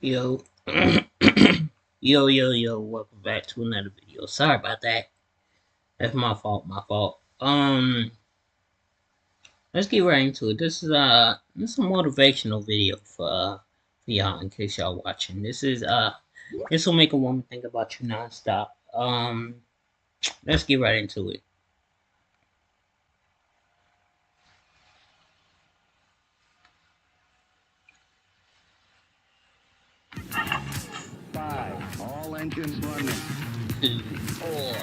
Yo, yo, welcome back to another video. Sorry about that. That's my fault. Let's get right into it. This is a motivational video for y'all in case y'all watching. This will make a woman think about you nonstop. Let's get right into it. Five, all engines running. 2, 4.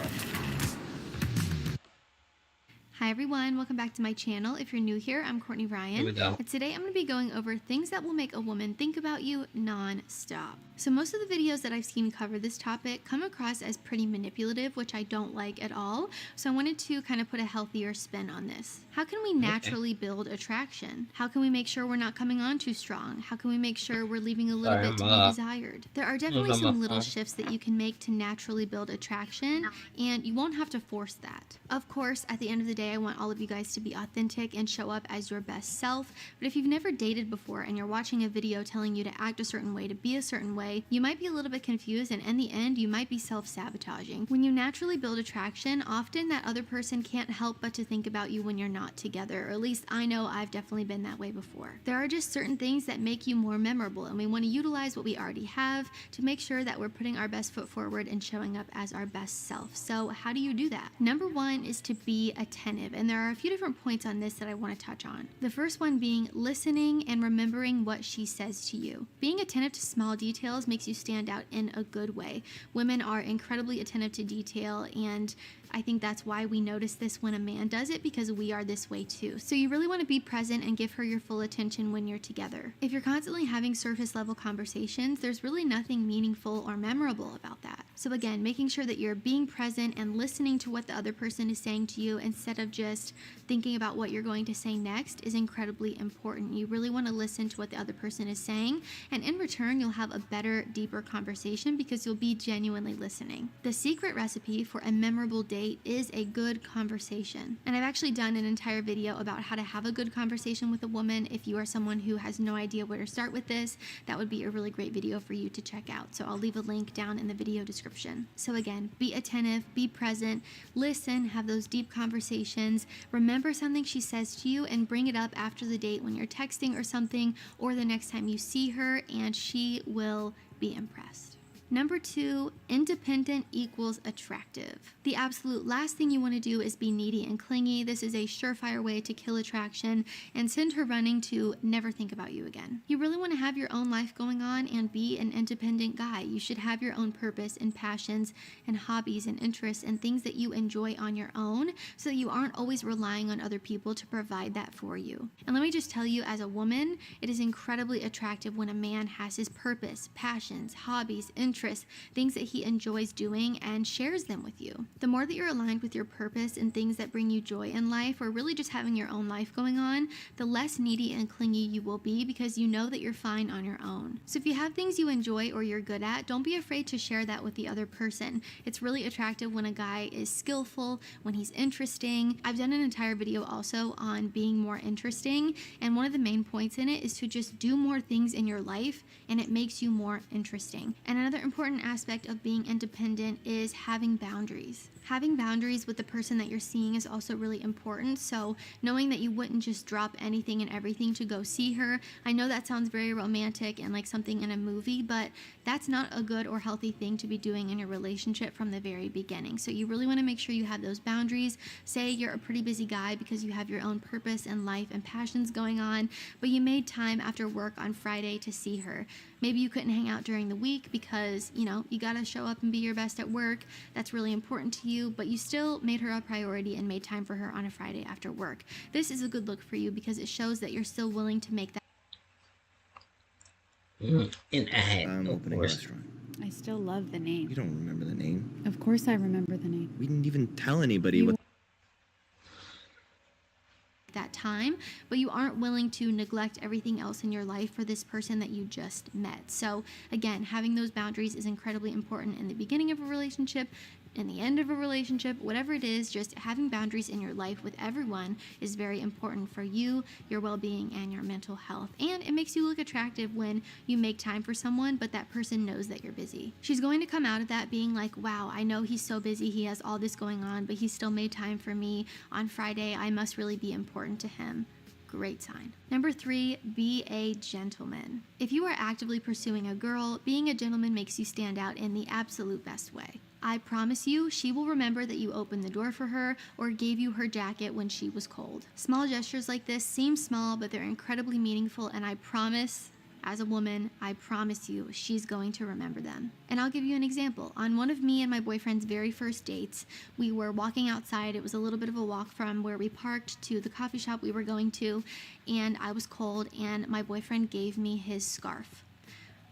Hi everyone, welcome back to my channel. If you're new here, I'm Courtney Ryan. Here we go. And today I'm going to be going over things that will make a woman think about you non-stop. So most of the videos that I've seen cover this topic come across as pretty manipulative, which I don't like at all. So I wanted to kind of put a healthier spin on this. How can we naturally build attraction? How can we make sure we're not coming on too strong? How can we make sure we're leaving a little bit to be desired? There are definitely some little shifts that you can make to naturally build attraction, and you won't have to force that. Of course, at the end of the day, I want all of you guys to be authentic and show up as your best self. But if you've never dated before and you're watching a video telling you to act a certain way, to be a certain way, you might be a little bit confused, and in the end, you might be self-sabotaging. When you naturally build attraction, often that other person can't help but to think about you when you're not together, or at least I know I've definitely been that way before. There are just certain things that make you more memorable, and we want to utilize what we already have to make sure that we're putting our best foot forward and showing up as our best self. So how do you do that? Number one is to be attentive, and there are a few different points on this that I want to touch on. The first one being listening and remembering what she says to you. Being attentive to small details makes you stand out in a good way. Women are incredibly attentive to detail, and I think that's why we notice this when a man does it, because we are this way too. So you really want to be present and give her your full attention when you're together. If you're constantly having surface level conversations, there's really nothing meaningful or memorable about that. So again, making sure that you're being present and listening to what the other person is saying to you instead of just thinking about what you're going to say next is incredibly important. You really want to listen to what the other person is saying, and in return, you'll have a better, deeper conversation because you'll be genuinely listening. The secret recipe for a memorable date is a good conversation. And I've actually done an entire video about how to have a good conversation with a woman. If you are someone who has no idea where to start with this, that would be a really great video for you to check out. So I'll leave a link down in the video description. So again, be attentive, be present, listen, have those deep conversations, remember something she says to you and bring it up after the date when you're texting or something, or the next time you see her, and she will be impressed. Number two, independent equals attractive. The absolute last thing you want to do is be needy and clingy. This is a surefire way to kill attraction and send her running to never think about you again. You really want to have your own life going on and be an independent guy. You should have your own purpose and passions and hobbies and interests and things that you enjoy on your own, so that you aren't always relying on other people to provide that for you. And let me just tell you, as a woman, it is incredibly attractive when a man has his purpose, passions, hobbies, interests, things that he enjoys doing, and shares them with you. The more that you're aligned with your purpose and things that bring you joy in life, or really just having your own life going on, the less needy and clingy you will be, because you know that you're fine on your own. So if you have things you enjoy or you're good at, don't be afraid to share that with the other person. It's really attractive when a guy is skillful, when he's interesting. I've done an entire video also on being more interesting, and one of the main points in it is to just do more things in your life, and it makes you more interesting. And another important aspect of being independent is having boundaries. Having boundaries with the person that you're seeing is also really important. So knowing that you wouldn't just drop anything and everything to go see her. I know that sounds very romantic and like something in a movie, but that's not a good or healthy thing to be doing in your relationship from the very beginning. So you really want to make sure you have those boundaries. Say you're a pretty busy guy because you have your own purpose and life and passions going on, but you made time after work on Friday to see her. Maybe you couldn't hang out during the week because, you gotta show up and be your best at work. That's really important to you, but you still made her a priority and made time for her on a Friday after work. This is a good look for you because it shows that you're still willing to make that. And I had, I'm of opening a course. restaurant. I still love the name. You don't remember the name? Of course I remember the name. We didn't even tell anybody You what. that time, but you aren't willing to neglect everything else in your life for this person that you just met. So again, having those boundaries is incredibly important in the beginning of a relationship. in the end of a relationship, whatever it is, just having boundaries in your life with everyone is very important for you, your well-being, and your mental health. And it makes you look attractive when you make time for someone, but that person knows that you're busy. She's going to come out of that being like, wow, I know he's so busy, he has all this going on, but he still made time for me on Friday. I must really be important to him. Great sign. Number 3, be a gentleman. If you are actively pursuing a girl, being a gentleman makes you stand out in the absolute best way. I promise you, she will remember that you opened the door for her or gave you her jacket when she was cold. Small gestures like this seem small, but they're incredibly meaningful, and I promise, as a woman, I promise you, she's going to remember them. And I'll give you an example. On one of me and my boyfriend's very first dates, we were walking outside. It was a little bit of a walk from where we parked to the coffee shop we were going to, and I was cold, and my boyfriend gave me his scarf.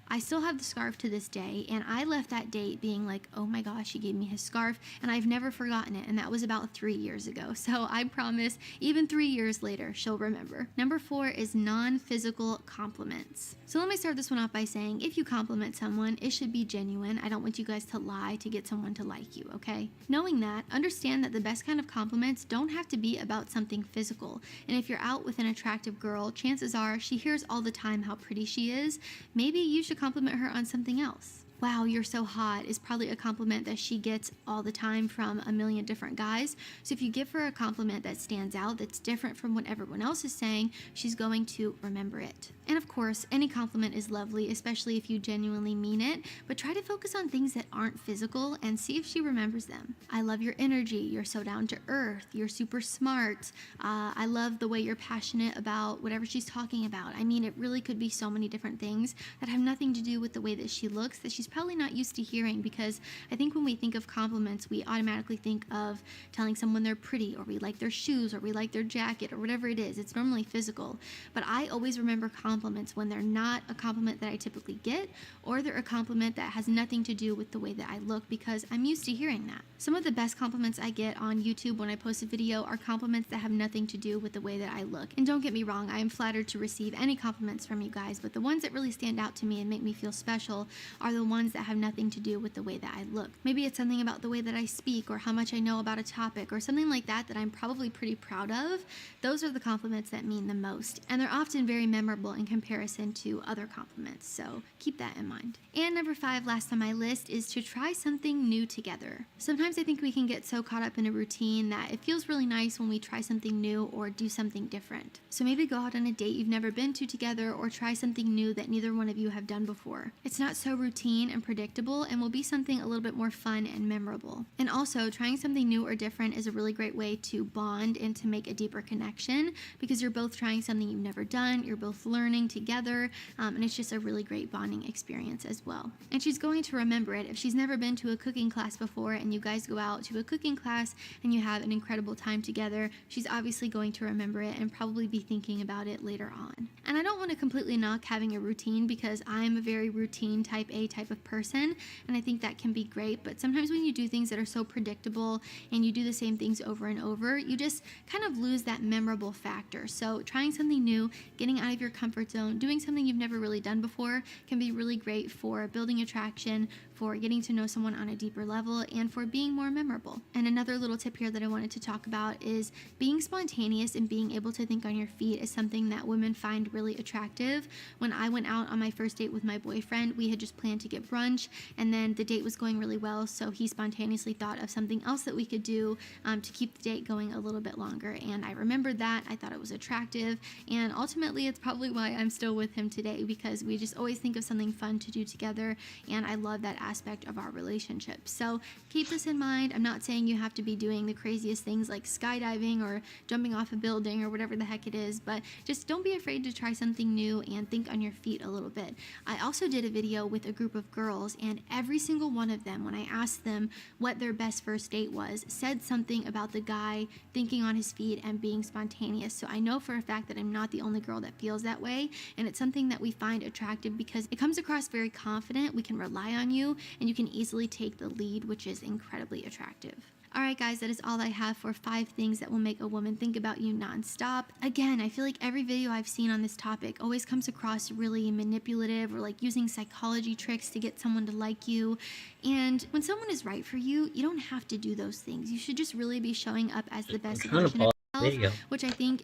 I still have the scarf to this day, and I left that date being like, oh my gosh, he gave me his scarf, and I've never forgotten it, and that was about 3 years ago. So I promise, even 3 years later, she'll remember. Number 4 is non-physical compliments. So let me start this one off by saying, if you compliment someone, it should be genuine. I don't want you guys to lie to get someone to like you, okay? Knowing that, understand that the best kind of compliments don't have to be about something physical. And if you're out with an attractive girl, chances are she hears all the time how pretty she is. Maybe you should compliment her on something else. Wow, you're so hot is probably a compliment that she gets all the time from a million different guys. So if you give her a compliment that stands out, that's different from what everyone else is saying, she's going to remember it. And of course, any compliment is lovely, especially if you genuinely mean it, but try to focus on things that aren't physical and see if she remembers them. I love your energy. You're so down to earth. You're super smart. I love the way you're passionate about whatever she's talking about. I mean, it really could be so many different things that have nothing to do with the way that she looks that she's probably not used to hearing, because I think when we think of compliments, we automatically think of telling someone they're pretty, or we like their shoes, or we like their jacket, or whatever it is. It's normally physical. But I always remember compliments when they're not a compliment that I typically get, or they're a compliment that has nothing to do with the way that I look, because I'm used to hearing that. Some of the best compliments I get on YouTube when I post a video are compliments that have nothing to do with the way that I look. And don't get me wrong, I am flattered to receive any compliments from you guys, but the ones that really stand out to me and make me feel special are the ones that have nothing to do with the way that I look. Maybe it's something about the way that I speak, or how much I know about a topic, or something like that that I'm probably pretty proud of. Those are the compliments that mean the most, and they're often very memorable in comparison to other compliments, so keep that in mind. And number 5, last on my list, is to try something new together. Sometimes I think we can get so caught up in a routine that it feels really nice when we try something new or do something different. So maybe go out on a date you've never been to together, or try something new that neither one of you have done before. It's not so routine and predictable, and will be something a little bit more fun and memorable. And also, trying something new or different is a really great way to bond and to make a deeper connection, because you're both trying something you've never done, you're both learning together, and it's just a really great bonding experience as well. And she's going to remember it. If she's never been to a cooking class before and you guys go out to a cooking class and you have an incredible time together, she's obviously going to remember it and probably be thinking about it later on. And I don't want to completely knock having a routine, because I'm a very routine type A type of person, and I think that can be great, but sometimes when you do things that are so predictable and you do the same things over and over, you just kind of lose that memorable factor. So trying something new, getting out of your comfort zone, doing something you've never really done before can be really great for building attraction, for getting to know someone on a deeper level, and for being more memorable. And another little tip here that I wanted to talk about is being spontaneous and being able to think on your feet is something that women find really attractive. When I went out on my first date with my boyfriend, we had just planned to get brunch, and then the date was going really well, so he spontaneously thought of something else that we could do to keep the date going a little bit longer, and I remembered that. I thought it was attractive, and ultimately it's probably why I'm still with him today, because we just always think of something fun to do together, and I love that aspect of our relationship. So keep this in mind. I'm not saying you have to be doing the craziest things like skydiving or jumping off a building or whatever the heck it is, but just don't be afraid to try something new and think on your feet a little bit. I also did a video with a group of girls, and every single one of them, when I asked them what their best first date was, said something about the guy thinking on his feet and being spontaneous. So I know for a fact that I'm not the only girl that feels that way, and it's something that we find attractive because it comes across very confident. We can rely on you, and you can easily take the lead, which is incredibly attractive. Alright guys, that is all I have for 5 things that will make a woman think about you nonstop. Again, I feel like every video I've seen on this topic always comes across really manipulative or like using psychology tricks to get someone to like you. And when someone is right for you, you don't have to do those things. You should just really be showing up as the I'm best trying to version of pause the yourself, video. which I think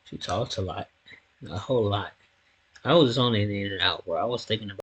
She talks a lot. A whole lot. I was zoning in and out, bro. I was thinking about